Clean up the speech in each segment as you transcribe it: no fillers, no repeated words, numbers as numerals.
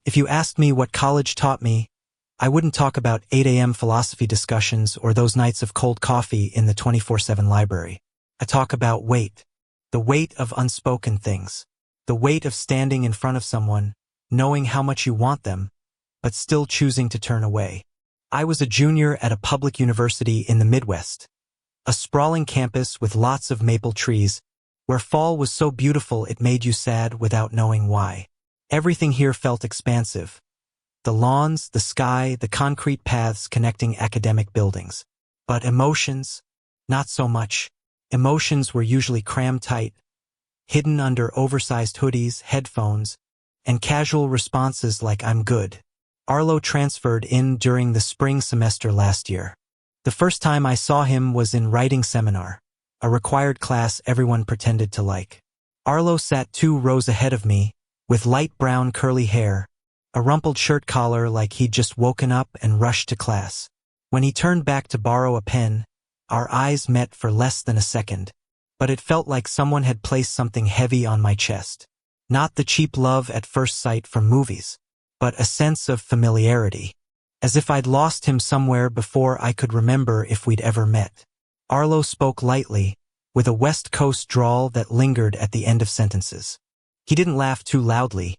If you asked me what college taught me, I wouldn't talk about 8 a.m. philosophy discussions or those nights of cold coffee in the 24/7 library. I talk about weight. The weight of unspoken things. The weight of standing in front of someone, knowing how much you want them, but still choosing to turn away. I was a junior at a public university in the Midwest. A sprawling campus with lots of maple trees, where fall was so beautiful it made you sad without knowing why. Everything here felt expansive. The lawns, the sky, the concrete paths connecting academic buildings. But emotions? Not so much. Emotions were usually crammed tight, hidden under oversized hoodies, headphones, and casual responses like "I'm good." Arlo transferred in during the spring semester last year. The first time I saw him was in writing seminar, a required class everyone pretended to like. Arlo sat 2 rows ahead of me, with light brown curly hair, a rumpled shirt collar like he'd just woken up and rushed to class. When he turned back to borrow a pen, our eyes met for less than a second, but it felt like someone had placed something heavy on my chest. Not the cheap love at first sight from movies, but a sense of familiarity, as if I'd lost him somewhere before I could remember if we'd ever met. Arlo spoke lightly, with a West Coast drawl that lingered at the end of sentences. He didn't laugh too loudly,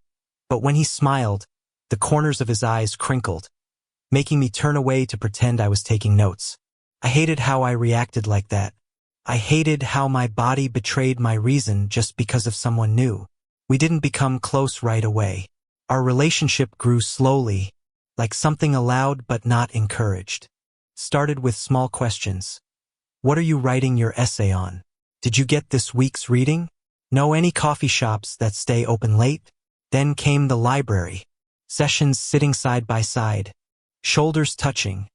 but when he smiled, the corners of his eyes crinkled, making me turn away to pretend I was taking notes. I hated how I reacted like that. I hated how my body betrayed my reason just because of someone new. We didn't become close right away. Our relationship grew slowly, like something allowed but not encouraged. Started with small questions. What are you writing your essay on? Did you get this week's reading? Know any coffee shops that stay open late? Then came the library. Sessions sitting side by side, shoulders touching,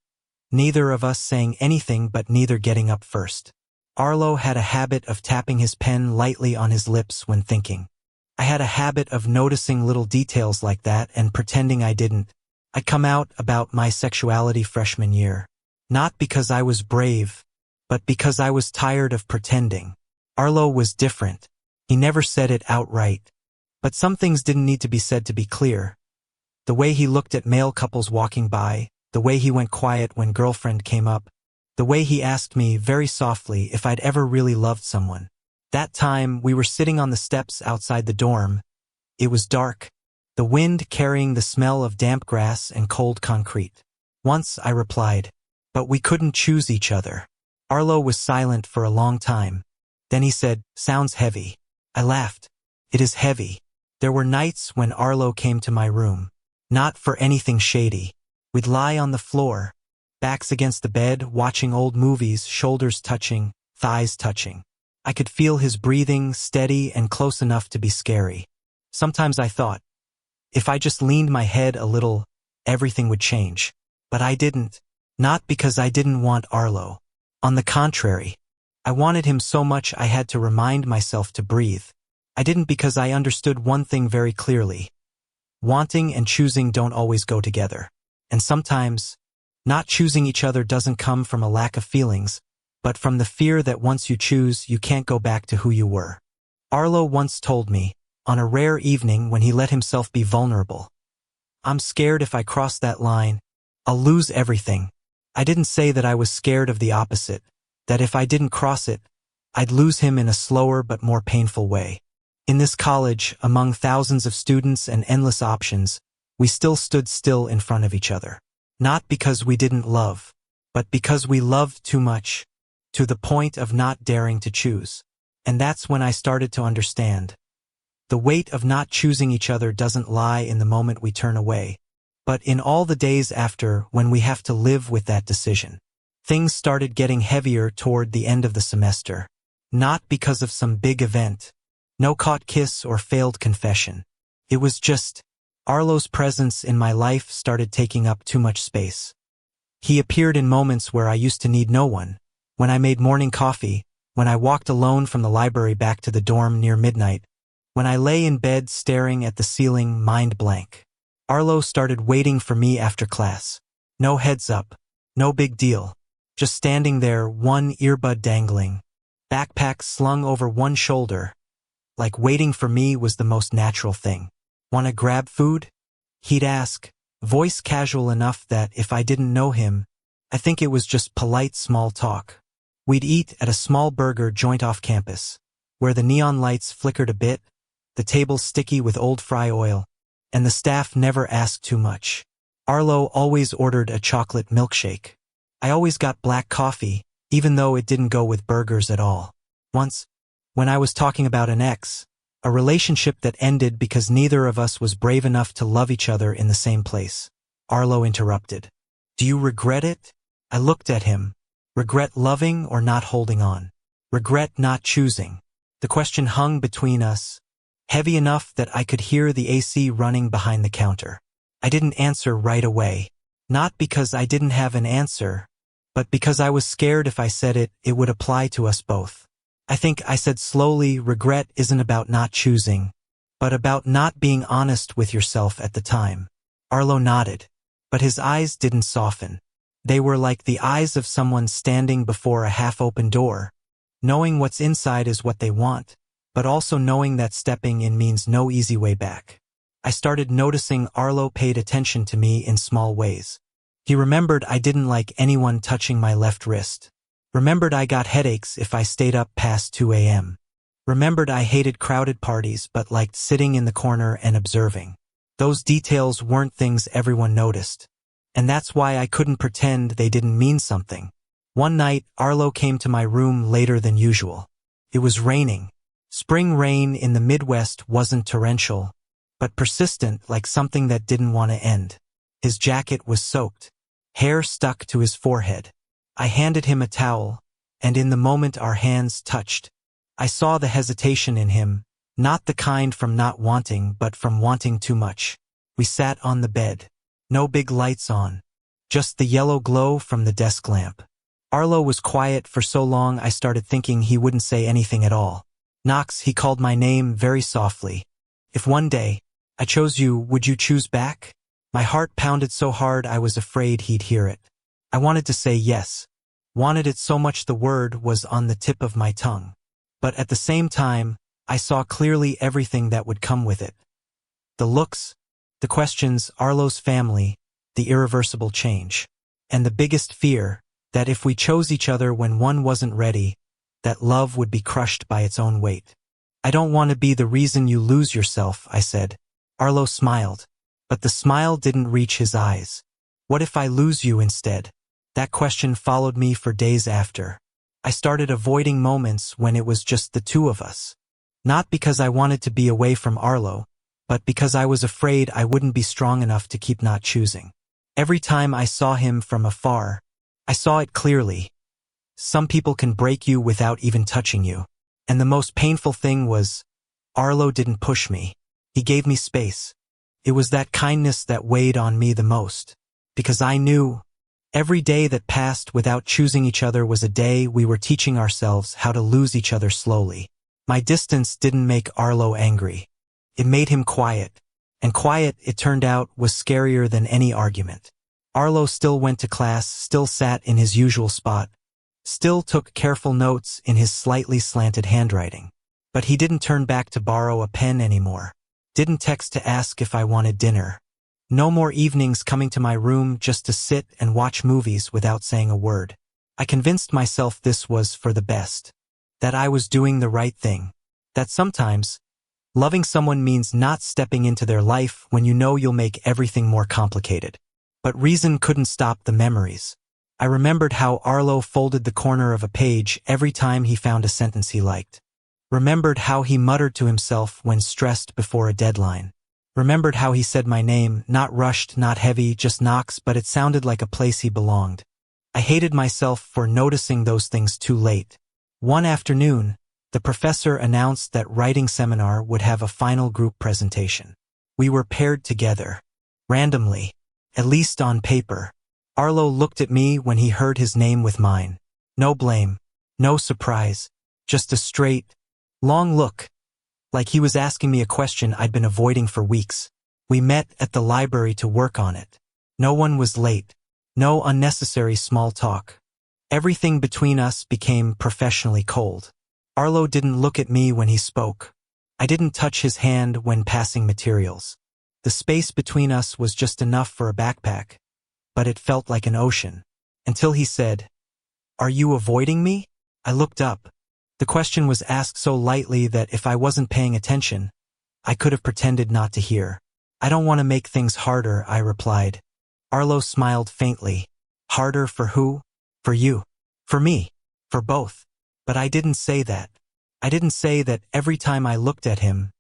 neither of us saying anything but neither getting up first. Arlo had a habit of tapping his pen lightly on his lips when thinking. I had a habit of noticing little details like that and pretending I didn't. I'd come out about my sexuality freshman year. Not because I was brave, but because I was tired of pretending. Arlo was different. He never said it outright. But some things didn't need to be said to be clear. The way he looked at male couples walking by, the way he went quiet when girlfriend came up, the way he asked me very softly if I'd ever really loved someone. That time, we were sitting on the steps outside the dorm. It was dark, the wind carrying the smell of damp grass and cold concrete. Once I replied, but we couldn't choose each other. Arlo was silent for a long time. Then he said, sounds heavy. I laughed. It is heavy. There were nights when Arlo came to my room. Not for anything shady. We'd lie on the floor, backs against the bed, watching old movies, shoulders touching, thighs touching. I could feel his breathing, steady and close enough to be scary. Sometimes I thought, if I just leaned my head a little, everything would change. But I didn't. Not because I didn't want Arlo. On the contrary, I wanted him so much I had to remind myself to breathe. I didn't because I understood one thing very clearly. Wanting and choosing don't always go together. And sometimes, not choosing each other doesn't come from a lack of feelings, but from the fear that once you choose, you can't go back to who you were. Arlo once told me, on a rare evening when he let himself be vulnerable, I'm scared if I cross that line, I'll lose everything. I didn't say that I was scared of the opposite, that if I didn't cross it, I'd lose him in a slower but more painful way. In this college, among thousands of students and endless options, we still stood still in front of each other. Not because we didn't love, but because we loved too much, to the point of not daring to choose. And that's when I started to understand. The weight of not choosing each other doesn't lie in the moment we turn away, but in all the days after when we have to live with that decision. Things started getting heavier toward the end of the semester. Not because of some big event. No caught kiss or failed confession. It was just, Arlo's presence in my life started taking up too much space. He appeared in moments where I used to need no one. When I made morning coffee, when I walked alone from the library back to the dorm near midnight, when I lay in bed staring at the ceiling, mind blank. Arlo started waiting for me after class. No heads up. No big deal. Just standing there, one earbud dangling. Backpack slung over one shoulder. Like waiting for me was the most natural thing. Wanna grab food? He'd ask, voice casual enough that if I didn't know him, I think it was just polite small talk. We'd eat at a small burger joint off campus, where the neon lights flickered a bit, the table sticky with old fry oil, and the staff never asked too much. Arlo always ordered a chocolate milkshake. I always got black coffee, even though it didn't go with burgers at all. Once, when I was talking about an ex, a relationship that ended because neither of us was brave enough to love each other in the same place, Arlo interrupted. Do you regret it? I looked at him. Regret loving or not holding on? Regret not choosing? The question hung between us, heavy enough that I could hear the AC running behind the counter. I didn't answer right away. Not because I didn't have an answer, but because I was scared if I said it, it would apply to us both. I think I said slowly, regret isn't about not choosing, but about not being honest with yourself at the time. Arlo nodded, but his eyes didn't soften. They were like the eyes of someone standing before a half-open door, knowing what's inside is what they want, but also knowing that stepping in means no easy way back. I started noticing Arlo paid attention to me in small ways. He remembered I didn't like anyone touching my left wrist. Remembered I got headaches if I stayed up past 2 a.m. Remembered I hated crowded parties but liked sitting in the corner and observing. Those details weren't things everyone noticed, and that's why I couldn't pretend they didn't mean something. One night, Arlo came to my room later than usual. It was raining. Spring rain in the Midwest wasn't torrential, but persistent, like something that didn't want to end. His jacket was soaked. Hair stuck to his forehead. I handed him a towel, and in the moment our hands touched, I saw the hesitation in him, not the kind from not wanting but from wanting too much. We sat on the bed. No big lights on. Just the yellow glow from the desk lamp. Arlo was quiet for so long I started thinking he wouldn't say anything at all. Knox, he called my name very softly. If one day I chose you, would you choose back? My heart pounded so hard I was afraid he'd hear it. I wanted to say yes. Wanted it so much the word was on the tip of my tongue. But at the same time, I saw clearly everything that would come with it. The looks, the questions, Arlo's family, the irreversible change. And the biggest fear, that if we chose each other when one wasn't ready, that love would be crushed by its own weight. I don't want to be the reason you lose yourself, I said. Arlo smiled, but the smile didn't reach his eyes. What if I lose you instead? That question followed me for days after. I started avoiding moments when it was just the two of us. Not because I wanted to be away from Arlo, but because I was afraid I wouldn't be strong enough to keep not choosing. Every time I saw him from afar, I saw it clearly. Some people can break you without even touching you. And the most painful thing was, Arlo didn't push me. He gave me space. It was that kindness that weighed on me the most. Because I knew, every day that passed without choosing each other was a day we were teaching ourselves how to lose each other slowly. My distance didn't make Arlo angry. It made him quiet. And quiet, it turned out, was scarier than any argument. Arlo still went to class, still sat in his usual spot, still took careful notes in his slightly slanted handwriting. But he didn't turn back to borrow a pen anymore. Didn't text to ask if I wanted dinner. No more evenings coming to my room just to sit and watch movies without saying a word. I convinced myself this was for the best. That I was doing the right thing. That sometimes, loving someone means not stepping into their life when you know you'll make everything more complicated. But reason couldn't stop the memories. I remembered how Arlo folded the corner of a page every time he found a sentence he liked. Remembered how he muttered to himself when stressed before a deadline. Remembered how he said my name, not rushed, not heavy, just Knox, but it sounded like a place he belonged. I hated myself for noticing those things too late. One afternoon, the professor announced that writing seminar would have a final group presentation. We were paired together. Randomly. At least on paper. Arlo looked at me when he heard his name with mine. No blame. No surprise. Just a straight, long look. Like he was asking me a question I'd been avoiding for weeks. We met at the library to work on it. No one was late. No unnecessary small talk. Everything between us became professionally cold. Arlo didn't look at me when he spoke. I didn't touch his hand when passing materials. The space between us was just enough for a backpack, but it felt like an ocean. Until he said, "Are you avoiding me?" I looked up. The question was asked so lightly that if I wasn't paying attention, I could have pretended not to hear. "I don't want to make things harder," I replied. Arlo smiled faintly. "Harder for who?" "For you. For me. For both." But I didn't say that. I didn't say that every time I looked at him,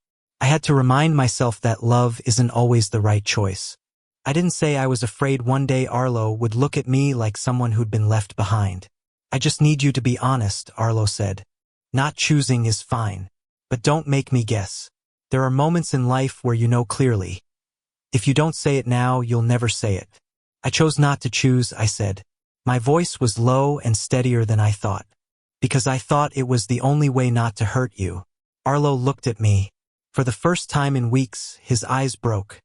I had to remind myself that love isn't always the right choice. I didn't say I was afraid one day Arlo would look at me like someone who'd been left behind. "I just need you to be honest," Arlo said. "Not choosing is fine. But don't make me guess. There are moments in life where you know clearly. If you don't say it now, you'll never say it." "I chose not to choose," I said. My voice was low and steadier than I thought. "Because I thought it was the only way not to hurt you." Arlo looked at me. For the first time in weeks, his eyes broke.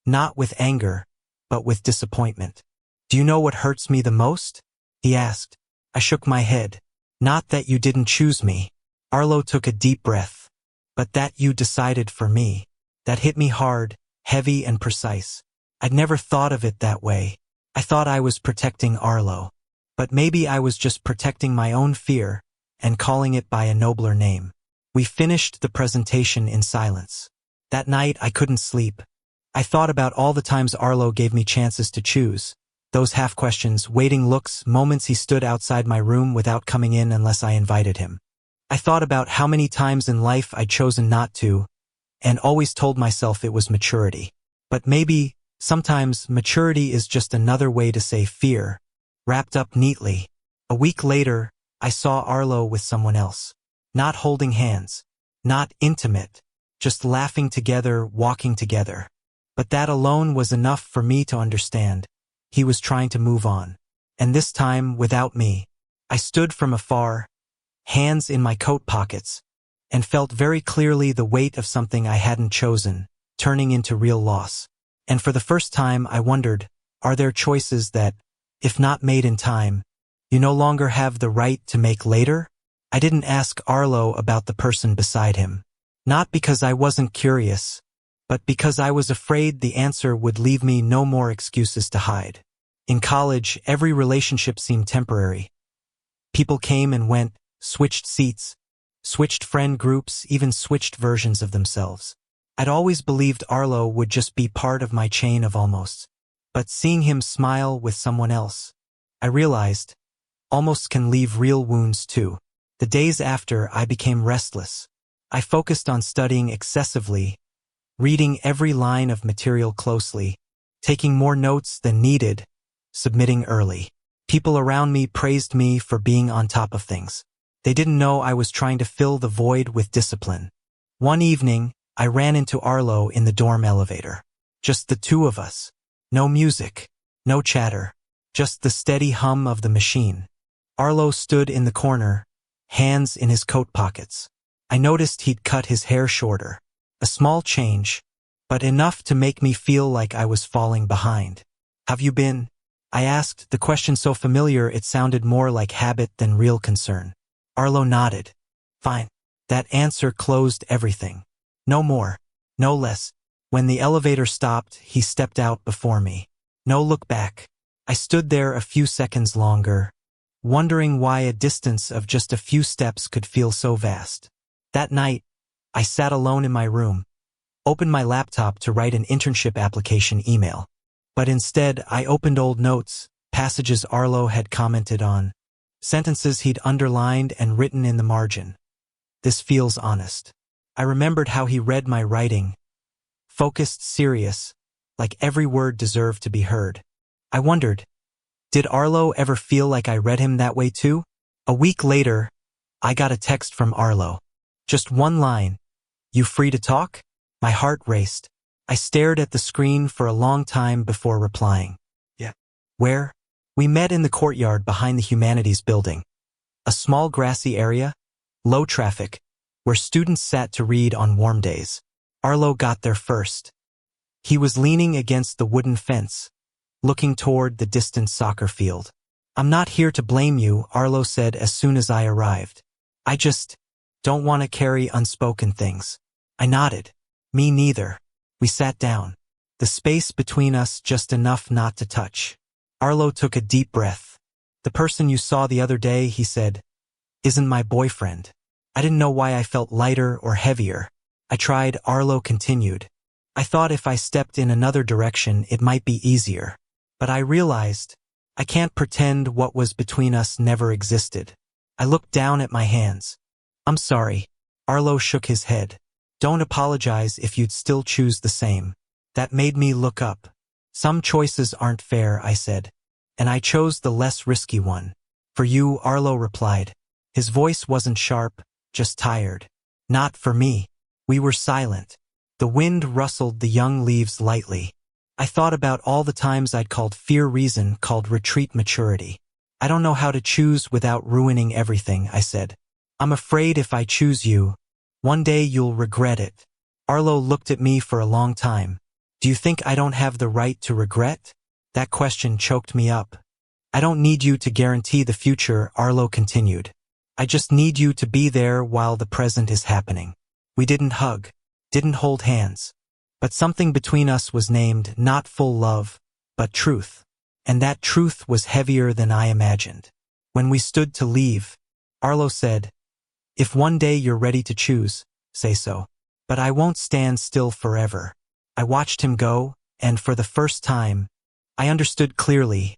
Not with anger, but with disappointment. "Do you know what hurts me the most?" he asked. I shook my head. "Not that you didn't choose me." Arlo took a deep breath. "But that you decided for me." That hit me hard, heavy and precise. I'd never thought of it that way. I thought I was protecting Arlo. But maybe I was just protecting my own fear and calling it by a nobler name. We finished the presentation in silence. That night I couldn't sleep. I thought about all the times Arlo gave me chances to choose. Those half questions, waiting looks, moments he stood outside my room without coming in unless I invited him. I thought about how many times in life I'd chosen not to, and always told myself it was maturity. But maybe, sometimes, maturity is just another way to say fear, wrapped up neatly. A week later, I saw Arlo with someone else. Not holding hands. Not intimate. Just laughing together, walking together. But that alone was enough for me to understand. He was trying to move on. And this time, without me. I stood from afar, hands in my coat pockets, and felt very clearly the weight of something I hadn't chosen, turning into real loss. And for the first time, I wondered, are there choices that, if not made in time, you no longer have the right to make later? I didn't ask Arlo about the person beside him. Not because I wasn't curious, but because I was afraid the answer would leave me no more excuses to hide. In college, every relationship seemed temporary. People came and went, switched seats, switched friend groups, even switched versions of themselves. I'd always believed Arlo would just be part of my chain of almosts. But seeing him smile with someone else, I realized, almost can leave real wounds too. The days after, I became restless. I focused on studying excessively, reading every line of material closely, taking more notes than needed, submitting early. People around me praised me for being on top of things. They didn't know I was trying to fill the void with discipline. One evening, I ran into Arlo in the dorm elevator. Just the two of us. No music, no chatter, just the steady hum of the machine. Arlo stood in the corner, hands in his coat pockets. I noticed he'd cut his hair shorter. A small change, but enough to make me feel like I was falling behind. "Have you been?" I asked, the question so familiar it sounded more like habit than real concern. Arlo nodded. "Fine." That answer closed everything. No more, no less. When the elevator stopped, he stepped out before me. No look back. I stood there a few seconds longer, wondering why a distance of just a few steps could feel so vast. That night, I sat alone in my room, opened my laptop to write an internship application email. But instead, I opened old notes, passages Arlo had commented on, sentences he'd underlined and written in the margin. This feels honest. I remembered how he read my writing, focused, serious, like every word deserved to be heard. I wondered, did Arlo ever feel like I read him that way too? A week later, I got a text from Arlo. Just one line. "You free to talk?" My heart raced. I stared at the screen for a long time before replying. "Yeah." "Where?" We met in the courtyard behind the humanities building. A small grassy area, low traffic, where students sat to read on warm days. Arlo got there first. He was leaning against the wooden fence, looking toward the distant soccer field. "I'm not here to blame you," Arlo said as soon as I arrived. "I just don't want to carry unspoken things." I nodded. "Me neither." We sat down. The space between us just enough not to touch. Arlo took a deep breath. The person you saw the other day, he said, isn't my boyfriend. I didn't know why I felt lighter or heavier. I tried, Arlo continued. I thought if I stepped in another direction, it might be easier. But I realized, I can't pretend what was between us never existed. I looked down at my hands. I'm sorry. Arlo shook his head. Don't apologize if you'd still choose the same. That made me look up. Some choices aren't fair, I said. And I chose the less risky one. For you, Arlo replied. His voice wasn't sharp, just tired. Not for me. We were silent. The wind rustled the young leaves lightly. I thought about all the times I'd called fear reason, called retreat maturity. I don't know how to choose without ruining everything, I said. I'm afraid if I choose you, one day you'll regret it. Arlo looked at me for a long time. Do you think I don't have the right to regret? That question choked me up. I don't need you to guarantee the future, Arlo continued. I just need you to be there while the present is happening. We didn't hug, didn't hold hands. But something between us was named not full love, but truth. And that truth was heavier than I imagined. When we stood to leave, Arlo said, if one day you're ready to choose, say so. But I won't stand still forever. I watched him go, and for the first time, I understood clearly,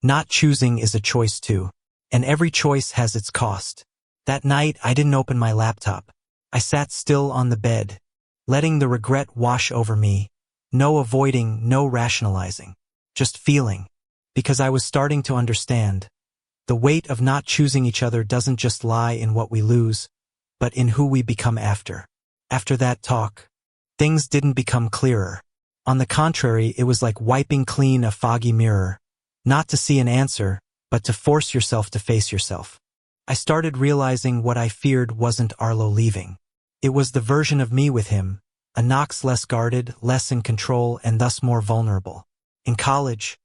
not choosing is a choice too, and every choice has its cost. That night, I didn't open my laptop. I sat still on the bed, letting the regret wash over me, no avoiding, no rationalizing, just feeling, because I was starting to understand. The weight of not choosing each other doesn't just lie in what we lose, but in who we become after. After that talk, things didn't become clearer. On the contrary, it was like wiping clean a foggy mirror, not to see an answer, but to force yourself to face yourself. I started realizing what I feared wasn't Arlo leaving. It was the version of me with him, a Knox less guarded, less in control, and thus more vulnerable. In college,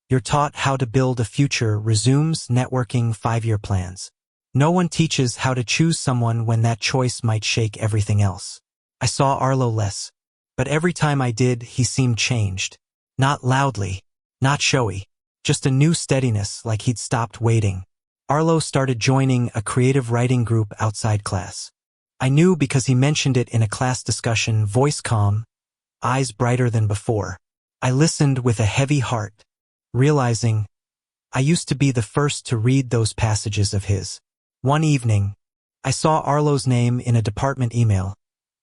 you're taught how to build a future, resumes, networking, 5-year plans. No one teaches how to choose someone when that choice might shake everything else. I saw Arlo less, but every time I did, he seemed changed. Not loudly, not showy, just a new steadiness, like he'd stopped waiting. Arlo started joining a creative writing group outside class. I knew because he mentioned it in a class discussion, voice calm, eyes brighter than before. I listened with a heavy heart, realizing I used to be the first to read those passages of his. One evening, I saw Arlo's name in a department email.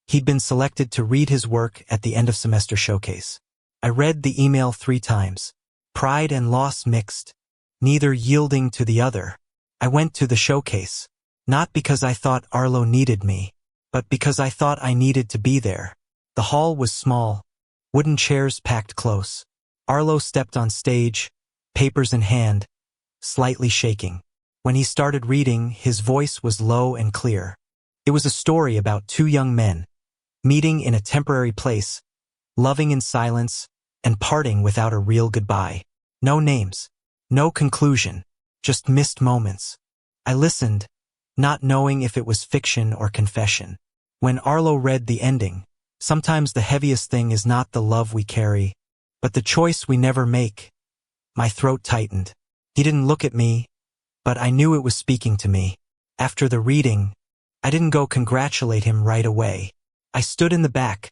He'd been selected to read his work at the end-of-semester showcase. I read the email 3 times. Pride and loss mixed, neither yielding to the other. I went to the showcase, not because I thought Arlo needed me, but because I thought I needed to be there. The hall was small, wooden chairs packed close. Arlo stepped on stage, papers in hand, slightly shaking. When he started reading, his voice was low and clear. It was a story about 2 young men, meeting in a temporary place, loving in silence, and parting without a real goodbye. No names, no conclusion, just missed moments. I listened, not knowing if it was fiction or confession. When Arlo read the ending, sometimes the heaviest thing is not the love we carry, but the choice we never make. My throat tightened. He didn't look at me, but I knew it was speaking to me. After the reading, I didn't go congratulate him right away. I stood in the back,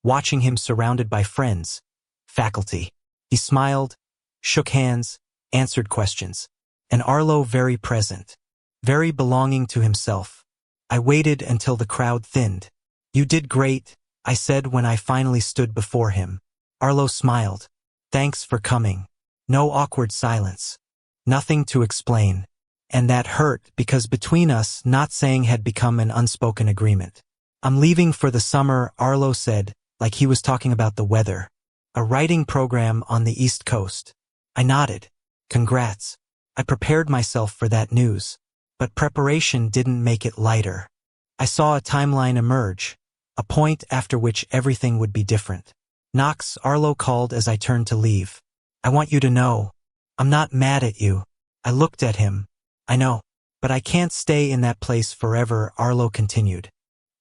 watching him surrounded by friends, faculty. He smiled, shook hands, answered questions. And Arlo very present, very belonging to himself. I waited until the crowd thinned. You did great, I said when I finally stood before him. Arlo smiled. Thanks for coming. No awkward silence. Nothing to explain. And that hurt because between us, not saying had become an unspoken agreement. I'm leaving for the summer, Arlo said, like he was talking about the weather. A writing program on the East Coast. I nodded. Congrats. I prepared myself for that news. But preparation didn't make it lighter. I saw a timeline emerge, a point after which everything would be different. Knox, Arlo called as I turned to leave. I want you to know, I'm not mad at you. I looked at him. I know, but I can't stay in that place forever, Arlo continued.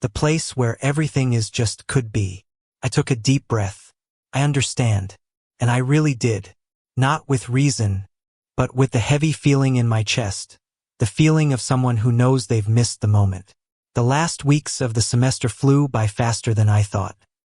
The place where everything is just could be. I took a deep breath. I understand. And I really did. Not with reason, but with the heavy feeling in my chest. The feeling of someone who knows they've missed the moment. The last weeks of the semester flew by faster than I thought.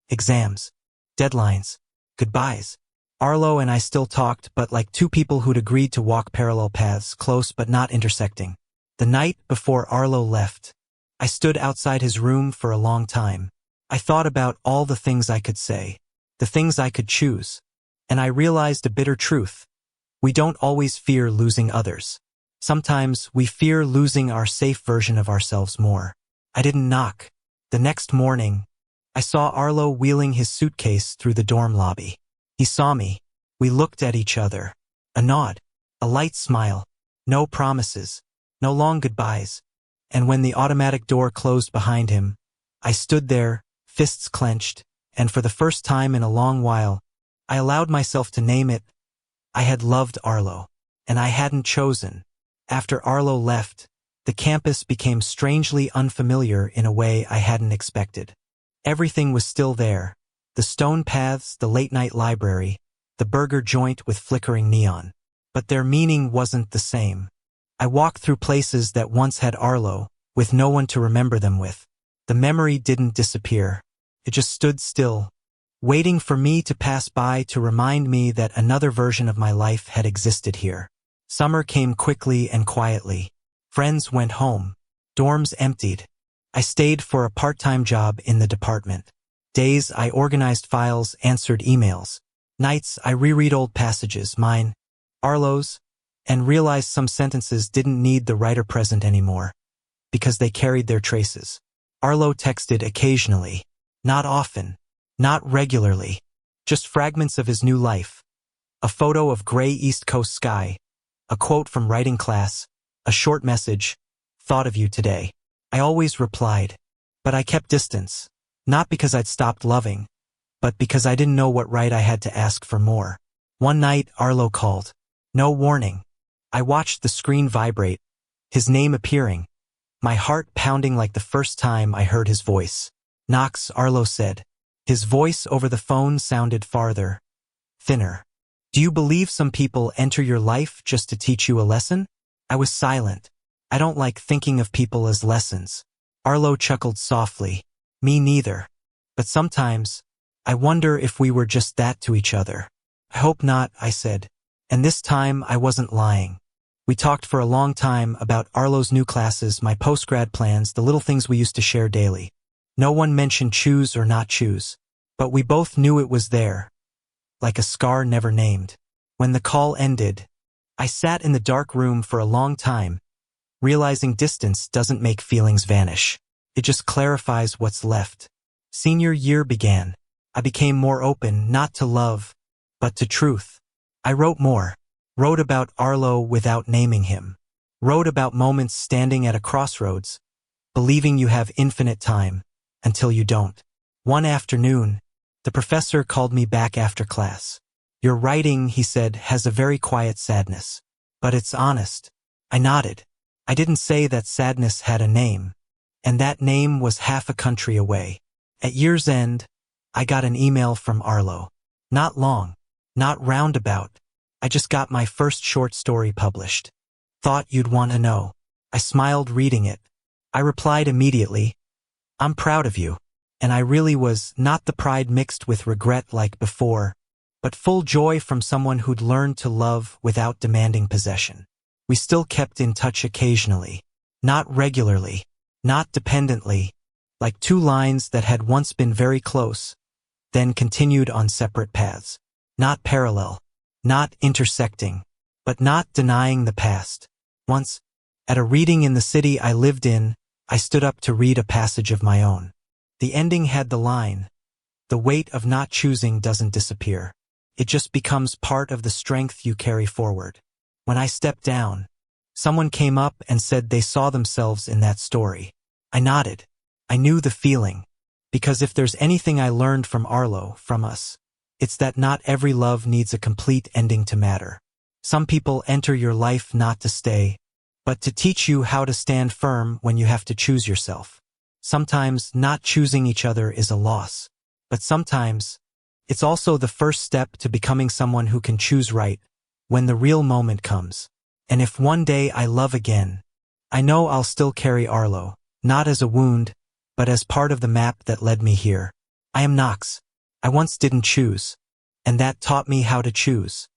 Exams. Deadlines. Goodbyes. Arlo and I still talked, but like two people who'd agreed to walk parallel paths, close but not intersecting. The night before Arlo left, I stood outside his room for a long time. I thought about all the things I could say, the things I could choose, and I realized a bitter truth. We don't always fear losing others. Sometimes we fear losing our safe version of ourselves more. I didn't knock. The next morning, I saw Arlo wheeling his suitcase through the dorm lobby. He saw me. We looked at each other. A nod. A light smile. No promises. No long goodbyes. And when the automatic door closed behind him, I stood there, fists clenched, and for the first time in a long while, I allowed myself to name it. I had loved Arlo, and I hadn't chosen. After Arlo left, the campus became strangely unfamiliar in a way I hadn't expected. Everything was still there. The stone paths, the late-night library, the burger joint with flickering neon. But their meaning wasn't the same. I walked through places that once had Arlo, with no one to remember them with. The memory didn't disappear. It just stood still, waiting for me to pass by to remind me that another version of my life had existed here. Summer came quickly and quietly. Friends went home. Dorms emptied. I stayed for a part-time job in the department. Days I organized files, answered emails. Nights I reread old passages, mine, Arlo's, and realized some sentences didn't need the writer present anymore, because they carried their traces. Arlo texted occasionally, not often, not regularly, just fragments of his new life. A photo of gray East Coast sky, a quote from writing class, a short message, thought of you today. I always replied, but I kept distance, not because I'd stopped loving, but because I didn't know what right I had to ask for more. One night, Arlo called. No warning. I watched the screen vibrate, his name appearing, my heart pounding like the first time I heard his voice. Knox, Arlo said. His voice over the phone sounded farther, thinner. Do you believe some people enter your life just to teach you a lesson? I was silent. I don't like thinking of people as lessons. Arlo chuckled softly. Me neither. But sometimes, I wonder if we were just that to each other. I hope not, I said. And this time I wasn't lying. We talked for a long time about Arlo's new classes, my postgrad plans, the little things we used to share daily. No one mentioned choose or not choose, but we both knew it was there, like a scar never named. When the call ended, I sat in the dark room for a long time, realizing distance doesn't make feelings vanish. It just clarifies what's left. Senior year began. I became more open, not to love, but to truth. I wrote more. Wrote about Arlo without naming him. Wrote about moments standing at a crossroads, believing you have infinite time, until you don't. One afternoon, the professor called me back after class. Your writing, he said, has a very quiet sadness. But it's honest. I nodded. I didn't say that sadness had a name, and that name was half a country away. At year's end, I got an email from Arlo. Not long, not roundabout. I just got my first short story published. Thought you'd want to know. I smiled reading it. I replied immediately, I'm proud of you. And I really was, not the pride mixed with regret like before, but full joy from someone who'd learned to love without demanding possession. We still kept in touch occasionally, not regularly, not dependently, like two lines that had once been very close, then continued on separate paths. Not parallel, not intersecting, but not denying the past. Once, at a reading in the city I lived in, I stood up to read a passage of my own. The ending had the line, the weight of not choosing doesn't disappear. It just becomes part of the strength you carry forward. When I stepped down, someone came up and said they saw themselves in that story. I nodded. I knew the feeling, because if there's anything I learned from Arlo, from us, it's that not every love needs a complete ending to matter. Some people enter your life not to stay, but to teach you how to stand firm when you have to choose yourself. Sometimes not choosing each other is a loss, but sometimes It's also the first step to becoming someone who can choose right when the real moment comes. And if one day I love again, I know I'll still carry Arlo, not as a wound, but as part of the map that led me here. I am Knox. I once didn't choose, and that taught me how to choose.